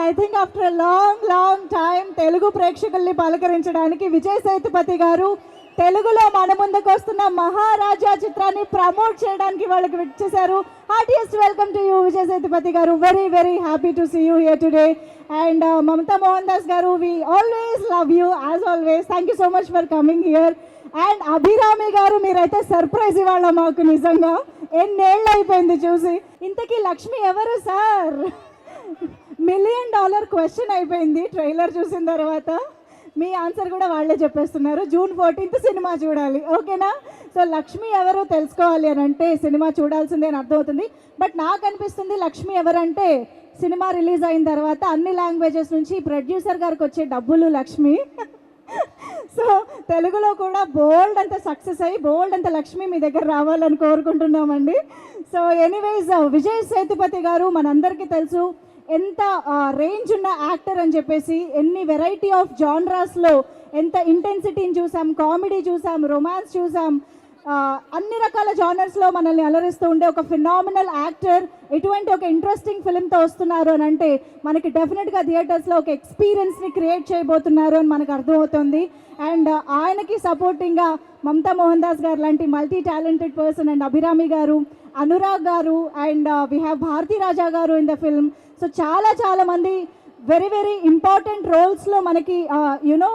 I think after long time Telugu ప్రేక్షకుల్ని పలకరించడానికి విజయ్ సేతుపతి గారు తెలుగులో మన ముందుకు వస్తున్న మహారాజా చిత్రాన్ని ప్రమోట్ చేయడానికి వాళ్ళకి వచ్చేసారు. Heartiest welcome to you Vijay Sethupathi garu. Very happy to see you here today. And Mamta Mohan Das garu, we always love you as always. Thank you so much for coming here. And Abhirami garu, మీరైతే సర్ప్రైజ్ ఇవాళ మాకు. నిజంగా ఎన్నేళ్ళు అయిపోయింది చూసి. ఇంతకీ లక్ష్మి ఎవరు సార్? $1 million క్వశ్చన్ అయిపోయింది ట్రైలర్ చూసిన తర్వాత. మీ ఆన్సర్ కూడా వాళ్ళే చెప్పేస్తున్నారు. June 14th సినిమా చూడాలి, ఓకేనా? సో లక్ష్మి ఎవరు తెలుసుకోవాలి అని అంటే సినిమా చూడాల్సిందే అని అర్థమవుతుంది. బట్ నాకు అనిపిస్తుంది లక్ష్మి ఎవరంటే సినిమా రిలీజ్ అయిన తర్వాత అన్ని లాంగ్వేజెస్ నుంచి ప్రొడ్యూసర్ గారికి వచ్చే డబ్బులు లక్ష్మి. సో తెలుగులో కూడా బోల్డ్ అంత సక్సెస్ అయ్యి బోల్డ్ అంత లక్ష్మి మీ దగ్గర రావాలని కోరుకుంటున్నామండి. సో ఎనీవేస్, విజయ్ సేతుపతి గారు మనందరికీ తెలుసు ఎంత రేంజ్ ఉన్న యాక్టర్ అని చెప్పేసి. ఎన్ని వెరైటీ ఆఫ్ జానరాస్లో ఎంత ఇంటెన్సిటీని చూసాం, కామెడీ చూసాం, రొమాన్స్ చూసాం, అన్ని రకాల జానర్స్లో మనల్ని అలరిస్తూ ఉండే ఒక ఫినామినల్ యాక్టర్. ఎటువంటి ఒక ఇంట్రెస్టింగ్ ఫిల్మ్తో వస్తున్నారు అని అంటే మనకి డెఫినెట్గా థియేటర్స్లో ఒక ఎక్స్పీరియన్స్ని క్రియేట్ చేయబోతున్నారు అని మనకు అర్థమవుతుంది. అండ్ ఆయనకి సపోర్టింగ్గా మమతా మోహన్ దాస్ గారు లాంటి multi talented person, and Abhirami గారు, అనురాగ్ గారు, అండ్ వీ హ్యావ్ భారతీ రాజా గారు ఇన్ ద ఫిల్మ్. సో చాలా మంది వెరీ ఇంపార్టెంట్ రోల్స్లో మనకి యునో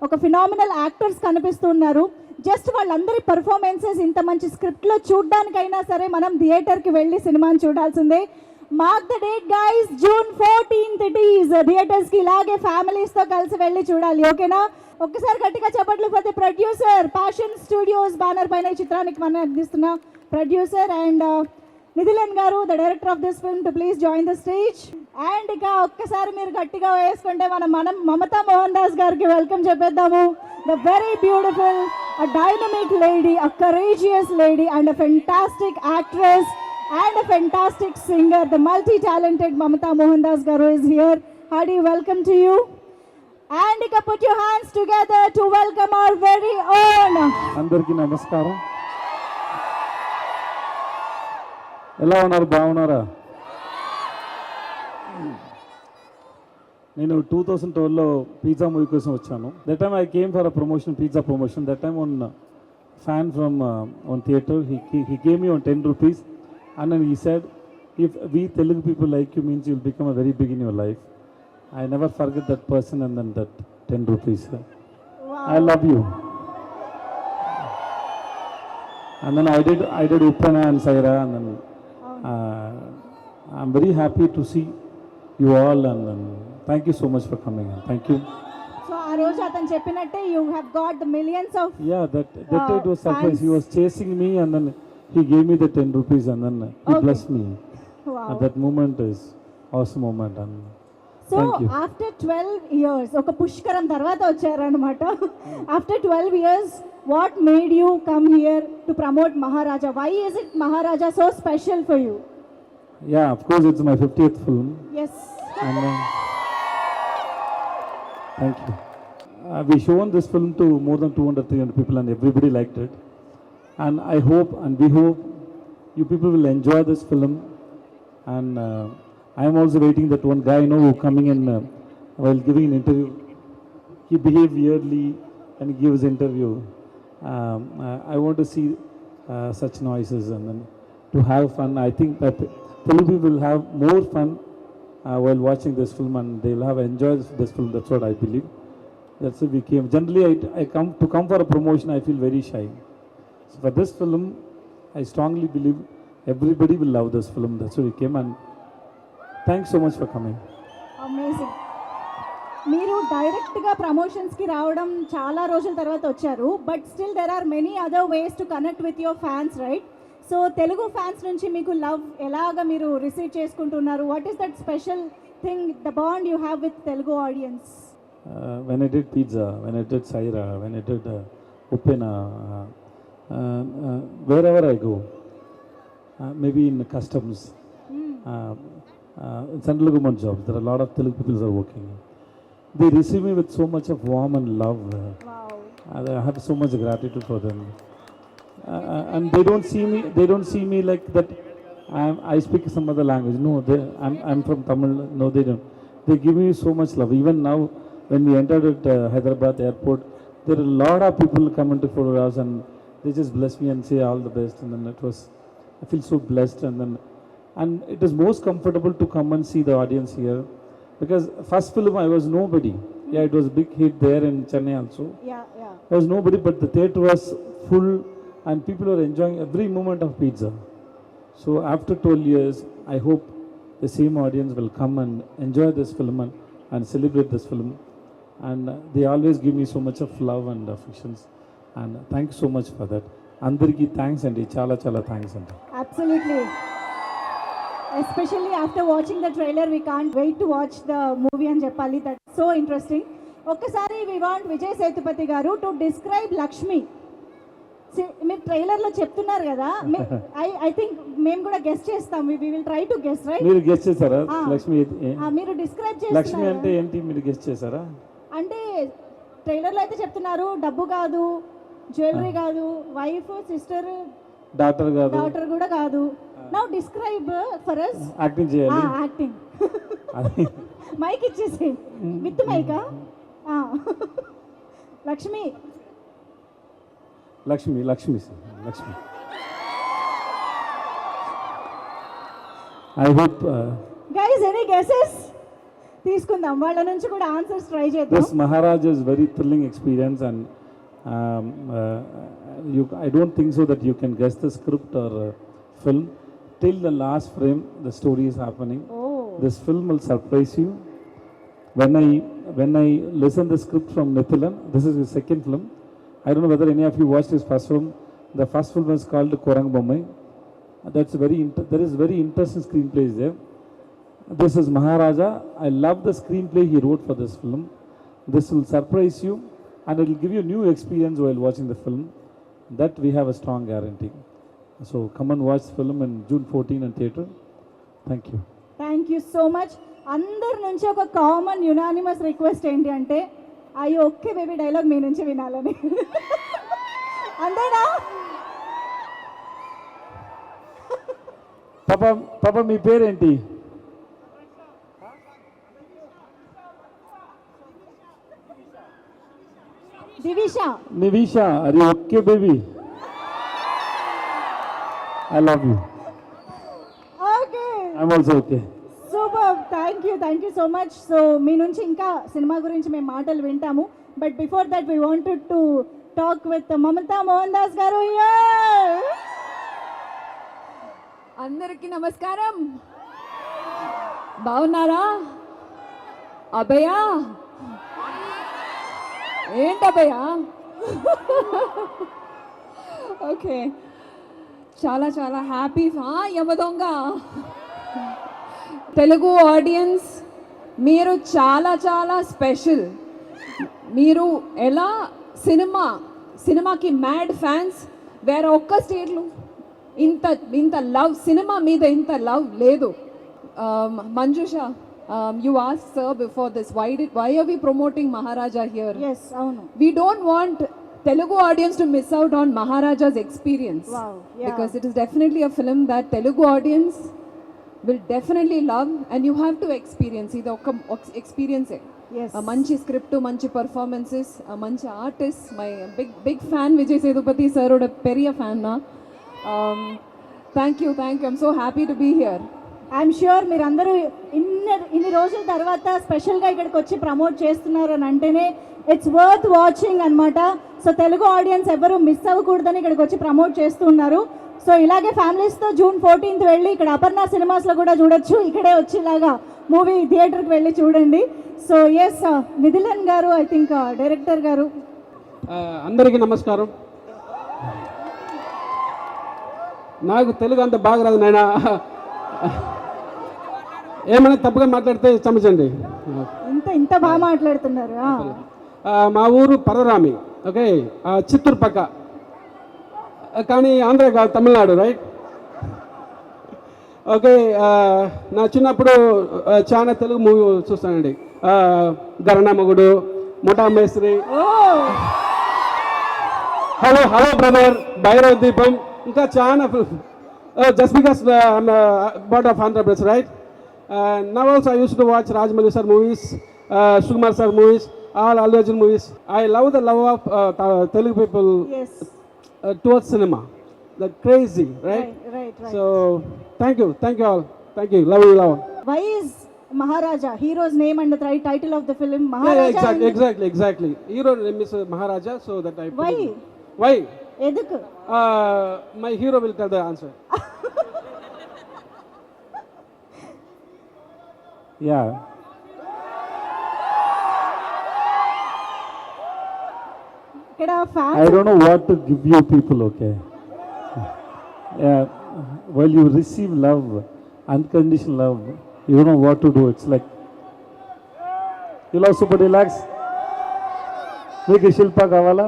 ఒక ఫినామినల్ యాక్టర్స్ కనిపిస్తున్నారు. జస్ట్ వాళ్ళందరి పర్ఫార్మెన్సెస్ ఇంత మంచి స్క్రిప్ట్లో చూడడానికైనా సరే మనం థియేటర్కి వెళ్ళి సినిమాని చూడాల్సిందే. Mark the date guys, June 14th it is. థియేటర్స్కి ఇలాగే ఫ్యామిలీస్తో కలిసి వెళ్ళి చూడాలి, ఓకేనా? ఒక్కసారి గట్టిగా చెప్పట్లు ప్రతి ప్రొడ్యూసర్, ప్యాషన్ స్టూడియోస్ బ్యానర్ పైన ఈ చిత్రానికి మనం అందిస్తున్న ప్రొడ్యూసర్ అండ్ నిధిలన్ గారు, the director of this film, to please join the stage. And ఇక ఒక్కసారి మీరు గట్టిగా వేసుకుంటే మనం మమతా మోహన్ దాస్ గారికి వెల్కమ్ చెప్పేద్దాము. The very beautiful, a dynamic lady, a courageous lady, and a fantastic actress and a fantastic singer. The multi-talented Mamata Mohandas Garu is here. Hearty welcome to you. And you can put your hands together to welcome our very own. అందరికీ నమస్కారం. ఎలా ఉన్నారు? బాగున్నారా? నేను 2012లో pizza movie కోసం వచ్చాను. That time I came for a promotion, pizza promotion. That time one fan from one theatre, he gave me on 10 rupees and then he said, if we Telugu people like you means you'll become a very big in your life. I never forget that person and then that 10 rupees. Wow. I love you. And then I did Uppana and Saira, and then I'm very happy to see you all, and then thank you so much for coming. Thank you. So ఆ రోజు అతను చెప్పినట్టే you have got the millions of Yeah, that it was surprise. He was chasing me and then he gave me the 10 rupees and then he blessed me. Wow. And that moment is awesome moment. And so thank you. After 12 years ఒక పుష్కరం తర్వాత వచ్చారనమాట. After 12 years, what made you come here to promote Maharaja? Why is it Maharaja so special for you? Yeah, of course it's my 50th film. Yes. And thank you. We shown this film to more than 200-300 people and everybody liked it. And I hope and we hope you people will enjoy this film. And I am also waiting that one guy, who coming in while giving an interview, he behaved weirdly and he gives interview. I want to see such noises and then to have fun. I think that Telugu will have more fun while watching this film and they'll have enjoyed this film. That's what I believe. That's why we came. Generally, I come for a promotion, I feel very shy. So for this film, I strongly believe everybody will love this film. That's why we came, and thanks so much for coming. Amazing. మీరు డైరెక్ట్గా ప్రమోషన్స్కి రావడం చాలా రోజుల తర్వాత వచ్చారు. But still there are many other ways to connect with your fans, right? So Telugu fans నుంచి మీకు లవ్ ఎలాగ మీరు రిసీవ్ చేసుకుంటున్నారు? What is that special thing, the bond you have with Telugu audience? When I did Pizza, when I did Saira, when I did Uppena, wherever I go, maybe in customs, in central government jobs, there are a lot of Telugu people are working. They receive me with so much of warm and love. Wow. I have so much gratitude for them. And they don't see me like that I speak some other language. No, I'm from Tamil. No, they don't. they give me so much love. Even now, when we entered at Hyderabad airport, there are a lot of people coming to photographs and they just bless me and say all the best. And then I feel so blessed. And it is most comfortable to come and see the audience here, because first film I was nobody. Yeah, it was a big hit there in Chennai also. Yeah, yeah. I was nobody, but the theatre was full and people were enjoying every moment of pizza. So after 12 years, I hope the same audience will come and enjoy this film and celebrate this film. And they always give me so much of love and affections. And thank you so much for that. Andariki thanks and chala chala thanks and. Absolutely. Especially after watching the trailer, we can't wait to watch the movie and Jappali. That's so interesting. ఒక్కసారి we want Vijay Sethupathi గారు to describe Lakshmi. మీరు ట్రైలర్లో చెప్తున్నారు కదా, I think మేము కూడా guess చేస్తాం. We will try to guess, right? మీరు గెస్ట్ చేశారా లక్ష్మి? మీరు డిస్క్రైబ్ చేస్తున్నారు. లక్ష్మి అంటే ఏంటి మీరు గెస్ట్ చేశారా? అంటే ట్రైలర్లో అయితే చెప్తున్నారు డబ్బు కాదు, జ్యువెలరీ కాదు, వైఫ్, సిస్టర్, డాటర్ కూడా కాదు. Now describe for us. Acting చేయాలి. యాక్టింగ్ మైక్ ఇచ్చేసి with mica. Lakshmi. I hope guys any guesses తీసుకుందాం, వాళ్ళ నుంచి కూడా ఆన్సర్స్ ట్రై చేద్దాం. this Maharaj is very thrilling experience and I don't think so that you can guess the script or film till the last frame the story is happening. This film will surprise you. When I listen the script from Nithilan, this is his second film. I don't know whether any of you watched his first film. The first film is called Korang Bommai. That's there is very interesting screenplays there. This is Maharaja. I love the screenplay he wrote for this film. This will surprise you and it will give you a new experience while watching the film. That we have a strong guarantee. So come and watch the film in June 14 in theatre. Thank you. Thank you so much. అందరి నుంచి ఒక common unanimous request ఏంటి అంటే, అయ్యో ఒకే baby dialogue మీ నుంచి వినాలని. అంతేనా? పాప మీ పేరేంటి? నివిషా. అది okay baby, I love you. Okay, I'm also okay. Super. Thank you so much. So మీ నుంచి ఇంకా సినిమా గురించి మేము మాటలు వింటాము. But before that we wanted to talk with Mamta Mohan Das garu. అందరికీ నమస్కారం. బాగున్నారా? అభయ ఏంటభయ? ఓకే, చాలా చాలా హ్యాపీ. యమదొంగ తెలుగు ఆడియన్స్, మీరు చాలా చాలా స్పెషల్. మీరు ఎలా సినిమాకి మ్యాడ్ ఫ్యాన్స్. వేరే ఒక్క స్టేట్లో ఇంత లవ్, సినిమా మీద ఇంత లవ్ లేదు. Manjusha, you asked sir before this, why are we promoting Maharaja here? Yes, avunu. We don't want Telugu audience to miss out on Maharaja's experience. Wow, yeah. Because it is definitely a film that Telugu audience will definitely love and you have to experience. Ido oka experience. Yes. A manchi script, manchi performances, a manchi artist. My big fan Vijay Sethupathi sir oda periya fan na. Thank you. I'm so happy to be here. I'm sure మీరందరూ ఇన్ని రోజుల తర్వాత స్పెషల్గా ఇక్కడికి వచ్చి promote చేస్తున్నారు అని అంటేనే ఇట్స్ వర్త్ వాచింగ్ అనమాట. సో తెలుగు ఆడియన్స్ ఎవరు మిస్ అవ్వకూడదని ఇక్కడికి వచ్చి ప్రమోట్ చేస్తున్నారు. సో ఇలాగే ఫ్యామిలీస్తో June 14th వెళ్ళి ఇక్కడ అపర్ణ సినిమాస్లో కూడా చూడొచ్చు. ఇక్కడే వచ్చి ఇలాగా మూవీ థియేటర్కి వెళ్ళి చూడండి. సో ఎస్, నిధిలన్ గారు, ఐ థింక్ డైరెక్టర్ గారు. అందరికీ నమస్కారం. నాకు తెలుగు అంత బాగా రాదు నాయన, ఏమైనా తప్పుగా మాట్లాడితే క్షమించండి. ఇంత బాగా మాట్లాడుతున్నారు. మా ఊరు పరరామి, ఓకే, చిత్తూరు పక్క, కానీ ఆంధ్ర కాదు, తమిళనాడు, రైట్? ఓకే, నా చిన్నప్పుడు చాలా తెలుగు మూవీ చూస్తానండి. గరణమగుడు, ముఠా మేస్త్రి, హలో బ్రదర్, భైరవ దీపం, ఇంకా చాలా. Just because both of Andhra Pradesh, right? Now also I used to watch Rajamouli sir movies, Sukumar sir movies, all Allu Arjun movies. I love the love of Telugu people Yes. Towards cinema. They're crazy, right? Right. So thank you all. Thank you. Love you, love. Why is Maharaja hero's name and the title of the film Yeah, Maharaja? exactly. Hero name is Maharaja, so that I. Why? Why? Eduku. My hero will tell the answer. Yeah. ఇక్కడ I fans don't know what to give you people, okay? Yeah, while you receive love, unconditional love, you don't know what to do. It's like, you love super deluxe? మీకు శిల్ప కావాలా?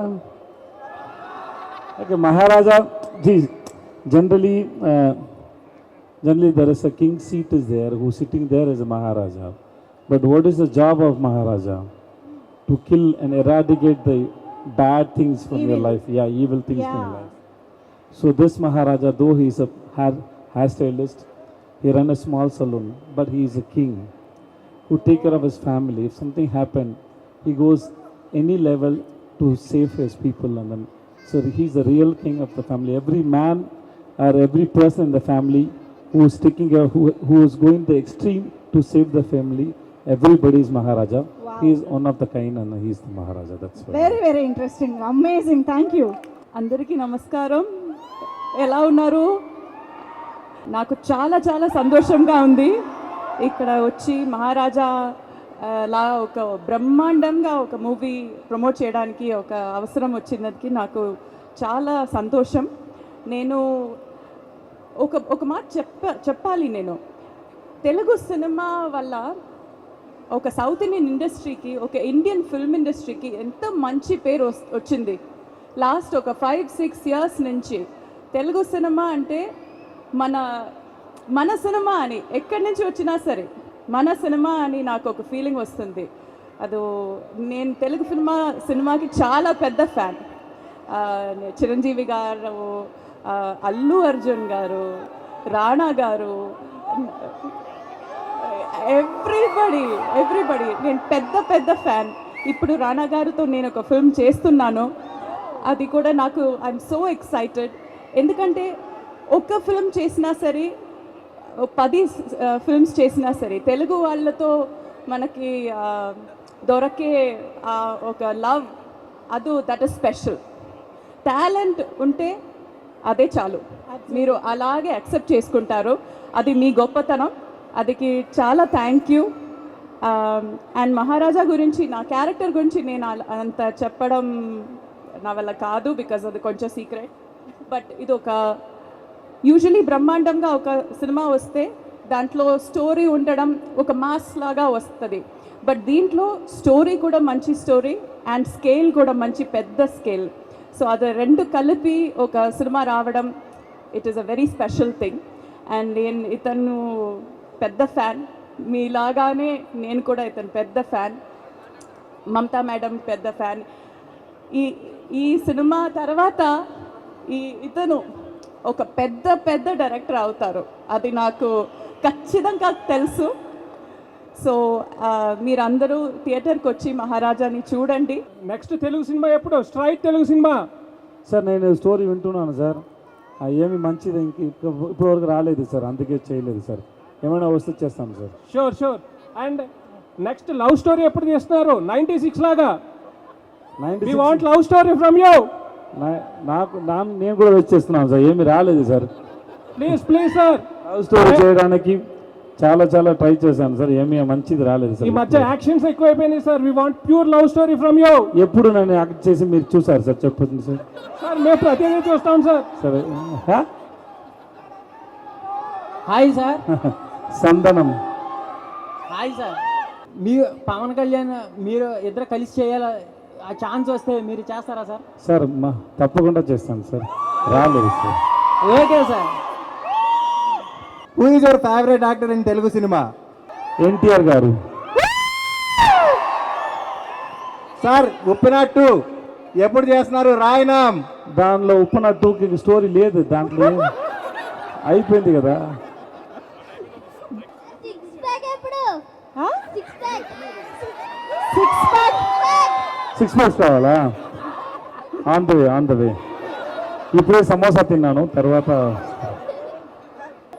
Okay, Maharaja, geez, generally there is a king seat is there, who's sitting there as a Maharaja. But what is the job of Maharaja? To kill and eradicate the bad things from your Evil. life. Yeah, evil things from your Yeah. life. So this Maharaja, though he is a hairstylist, he runs a small salon, but he is a king who take care of his family. If something happened, he goes any level to save his people, and then so he's the real king of the family. Every man or every person in the family who is taking care, who is going the extreme to save the family, everybody is Maharaja. Wow. He is one of the kind, and he is the Maharaja. That's why. Very interesting, amazing. Thank you. అందరికీ నమస్కారం. ఎలా ఉన్నారు? నాకు చాలా చాలా సంతోషంగా ఉంది ఇక్కడ వచ్చి మహారాజా లా ఒక బ్రహ్మాండంగా ఒక మూవీ ప్రమోట్ చేయడానికి ఒక అవసరం వచ్చినందుకు నాకు చాలా సంతోషం. నేను ఒక మాట చెప్పాలి. నేను తెలుగు సినిమా వల్ల ఒక సౌత్ ఇండియన్ ఇండస్ట్రీకి, ఒక ఇండియన్ ఫిల్మ్ ఇండస్ట్రీకి ఎంతో మంచి పేరు వచ్చింది. లాస్ట్ ఒక 5-6 ఇయర్స్ నుంచి తెలుగు సినిమా అంటే మన సినిమా అని ఎక్కడి నుంచి వచ్చినా సరే మన సినిమా అని నాకు ఒక ఫీలింగ్ వస్తుంది. నేను తెలుగు సినిమాకి చాలా పెద్ద ఫ్యాన్. చిరంజీవి గారు, అల్లు అర్జున్ గారు, రాణా గారు, ఎవ్రీబడి నేను పెద్ద ఫ్యాన్. ఇప్పుడు రాణా గారితో నేను ఒక ఫిల్మ్ చేస్తున్నాను. అది కూడా నాకు ఐఎమ్ సో ఎక్సైటెడ్. ఎందుకంటే ఒక్క ఫిల్మ్ చేసినా సరే, 10 ఫిల్మ్స్ చేసినా సరే, తెలుగు వాళ్ళతో మనకి దొరకే ఒక love, that is special. Talent ఉంటే అదే చాలు, మీరు అలాగే యాక్సెప్ట్ చేసుకుంటారు. అది మీ గొప్పతనం. అదికి చాలా థ్యాంక్ యూ. అండ్ మహారాజా గురించి, నా క్యారెక్టర్ గురించి నేను అంత చెప్పడం నా వల్ల కాదు, బికాజ్ అది కొంచెం సీక్రెట్. బట్ ఇది ఒక యూజువలీ బ్రహ్మాండంగా ఒక సినిమా వస్తే దాంట్లో స్టోరీ ఉండడం ఒక మాస్ లాగా వస్తుంది. బట్ దీంట్లో స్టోరీ కూడా మంచి స్టోరీ అండ్ స్కేల్ కూడా మంచి పెద్ద స్కేల్. సో అది రెండు కలిపి ఒక సినిమా రావడం, it is a very special thing. And నేను ఇతను పెద్ద ఫ్యాన్, మీలాగానే నేను కూడా ఇతను పెద్ద ఫ్యాన్. మమతా మేడం పెద్ద ఫ్యాన్. ఈ సినిమా తర్వాత ఇతను ఒక పెద్ద డైరెక్టర్ అవుతారు, అది నాకు ఖచ్చితంగా తెలుసు. సో మీరందరూ థియేటర్కి వచ్చి మహారాజాని చూడండి. నెక్స్ట్ తెలుగు సినిమా ఎప్పుడు? Straight Telugu cinema. సార్ నేను స్టోరీ వింటున్నాను సార్, ఏమి మంచిది ఇప్పటివరకు రాలేదు సార్, అందుకే చేయలేదు సార్. ఏమైనా వస్తే చేస్తాను sir. Sure. And next love story ఎప్పుడు తీస్తున్నారు? 96 లాగా. We want love story from you. నేను కూడా వచ్చేస్తున్నాను సార్, ఏమి రాలేదు sir. Please sir. Love story చేయడానికి చాలా ట్రై చేశాను సార్, ఏమీ మంచిది రాలేదు సార్. ఈ మధ్య యాక్షన్స్ ఎక్కువైపోయినాయి sir. We want pure love story from you. ఎప్పుడు నన్ను యాక్ట్ చేసి మీరు చూసారు సార్? చెప్పండి సార్. సార్ మేము ప్రతిదీ చూస్తాం సార్. సరే. Hi sir. సందనం. Hi sir. మీరు పవన్ కళ్యాణ్ మీరు ఇద్దరు కలిసి చేయాల, ఆ ఛాన్స్ వస్తే మీరు చేస్తారా సార్? సార్ తప్పకుండా చేస్తాను సార్, రాలేదు sir. Okay sir. Who is your favourite actor in Telugu cinema? NTR గారు. సార్ ఉప్పెన 2 ఎప్పుడు చేస్తున్నారు? రాయనాం. దానిలో ఉప్పన 2కి స్టోరీ లేదు, దాంట్లో అయిపోయింది కదా. సిక్స్ ప్యాక్ 6 months కావాలా? On the way. ఇప్పుడే సమోసా తిన్నాను, తర్వాత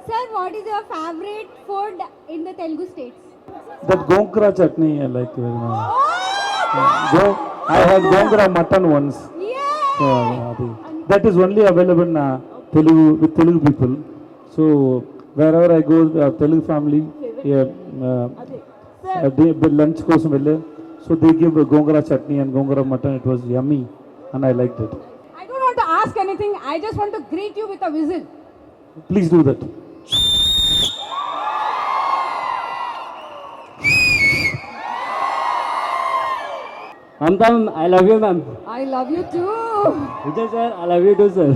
Sir, what is your favorite food in the Telugu states? That gongura chutney I like very much. I had gongura mutton once. So, that is only available in Telugu with Telugu people. So wherever I go, Telugu family, lunch కోసం వెళ్ళే. So they give gongura chutney and gongura mutton. It was yummy and I liked it. I don't want to ask anything. I just want to greet you with a whistle. Please do that. Antan, I love you, ma'am. I love you too. Vijay sir, I love you too, sir.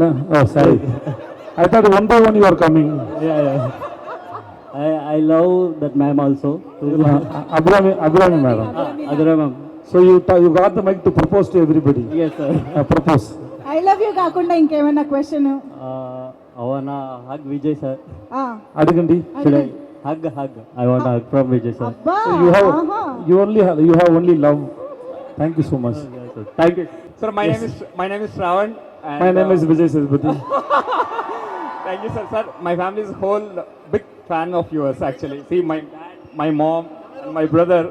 No, oh sorry. I thought one by one you are coming. Yeah. I love that ma'am also. Abhrami madam. Adura ma'am. So you got the mic to propose to everybody. Yes, sir. Propose. I love you కాకుండా ఇంకేమైనా question? I wanna hug Vijay sir. అడగండి. Should I hug? I want a hug from Vijay sir. అబ్బా So you have only love. Thank you so much. Yes, sir. Thank you. Sir, my name is Shravan. And, My name is Vijay Sethupathi. Thank you, sir. Sir, my family is whole big fan of yours. Actually, see, my dad, my mom, and my brother.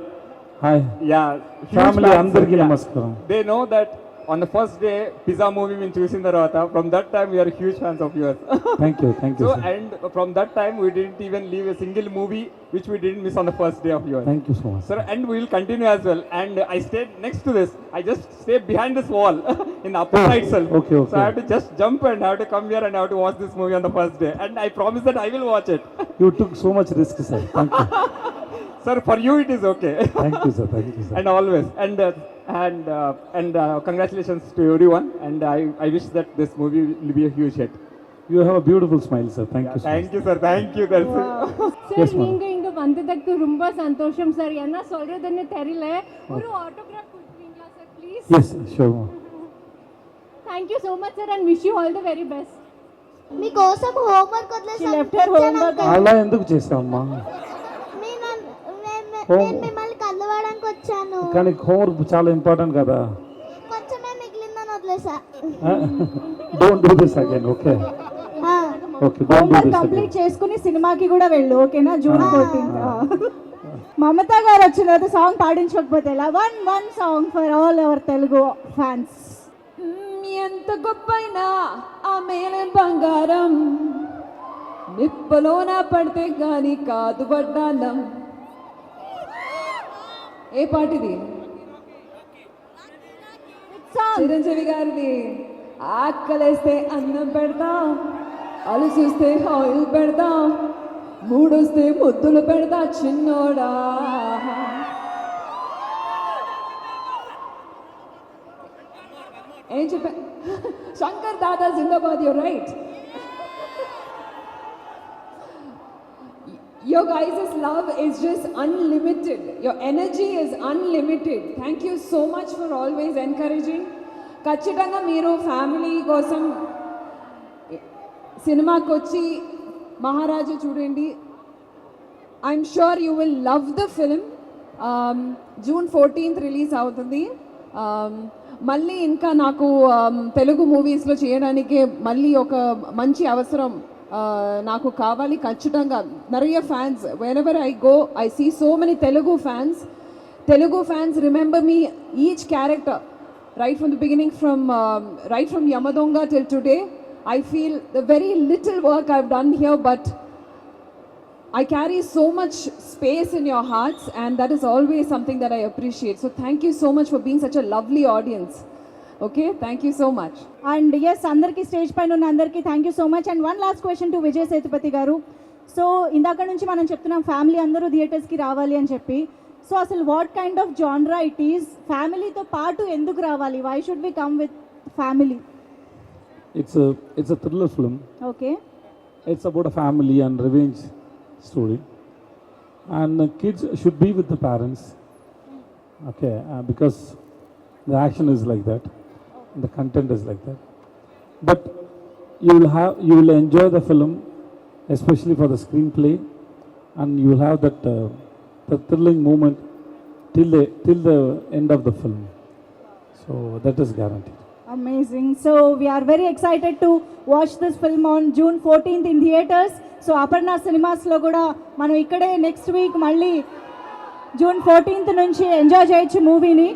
Hi. Yeah, huge Family fans, sir. అందరికీ Yeah. నమస్కారం. They know that on the first day, Pizza movie we choosing the Rata. From that time, we are huge fans of yours. Thank you So, sir. and from that time, we didn't even leave a single movie which we didn't miss on the first day of yours. Thank you so much. Sir, and we will continue as well. And I stayed next to this. I just stayed behind this wall in the upper right cell. Okay. So I have to just jump and have to come here and have to watch this movie on the first day. And I promise that I will watch it. You took so much risk, sir. Thank you. Sir, for you it is okay. Thank you, sir. Thank you, sir. And always. And congratulations to everyone. And I wish that this movie will be a huge hit. You have a beautiful smile, sir. Thank you so much. Thank you, sir. Thank you. That's Sir, Yes, ma'am. நீங்க இங்க வந்ததுக்கு ரொம்ப சந்தோஷம் sir. என்ன சொல்றதுன்னு தெரியல. ஒரு autograph கொடுக்குறீங்களா sir please? Yes, sure. ma'am. Thank you so much sir and wish you all the very best. మీకోసం homework She left her homework. అలా ఎందుకు చేసావమ్మా? నేను మిమ్మల్ని కలవడానికి వచ్చాను. కానీ హోంవర్క్ చాలా ఇంపార్టెంట్ కదా. కొంచెమే మిగిలిందని వదిలేసా. Don't do this again. Okay okay don't do homework this complete again. చేసుకుని సినిమాకి కూడా వెళ్ళు, ఓకేనా? June 14th. మమత గారు వచ్చిన తర్వాత సాంగ్ పాడించకపోతే ఎలా? One song for all our Telugu fans. ఎంత గొప్పైనా ఆ మేలే బంగారం, నిప్పలోన పడితే గాని కాదు వడ్డానం. ఏ పాటిది? చిరంజీవి గారిది. ఆకలేస్తే అన్నం పెడతాం, అలు చూస్తే ఆయిల్ పెడతాం, మూడొస్తే ముద్దులు పెడతా చిన్నోడా. ఏం చెప్పా? శంకర్ దాదా జిందాబాద్. Your right. Your guys' love is just unlimited. Your energy is unlimited. Thank you so much for always encouraging. ఖచ్చితంగా మీరు ఫ్యామిలీ కోసం సినిమాకి వచ్చి మహారాజా చూడండి. I'm sure you will love the film. June 14th release అవుతుంది. మళ్ళీ ఇంకా నాకు తెలుగు మూవీస్లో చేయడానికి మళ్ళీ ఒక మంచి అవసరం నాకు కావాలి ఖచ్చితంగా. நிறைய fans, whenever I go I see so many Telugu fans remember me, each character right from the beginning, right from Yamadonga till today. I feel the very little work I've done here, but I carry so much space in your hearts, and that is always something that I appreciate. So thank you so much for being such a lovely audience. Okay, thank you so much. And yes, అందరికీ stage పైన ఉన్న అందరికీ thank you so much. And one last question to Vijay Sethupathi గారు. So ఇందాక నుంచి మనం చెప్తున్నాం family అందరూ థియేటర్స్కి రావాలి అని చెప్పి. సో అసలు what kind of genre it is? ఫ్యామిలీతో పాటు ఎందుకు రావాలి? Why should we come with family? It's a thriller film. Okay. It's about a family and revenge story. And kids should be with the parents. Okay, because the action is like that. The content is like that. But you will enjoy the film, especially for the screenplay and you will have that thrilling moment till the end of the film. So that is guaranteed. Amazing. So we are very excited to watch this film on June 14th in theaters. So Aparna Cinemas లో కూడా మనం ఇక్కడే next week మళ్ళీ June 14th నుంచి enjoy చేయొచ్చు మూవీని.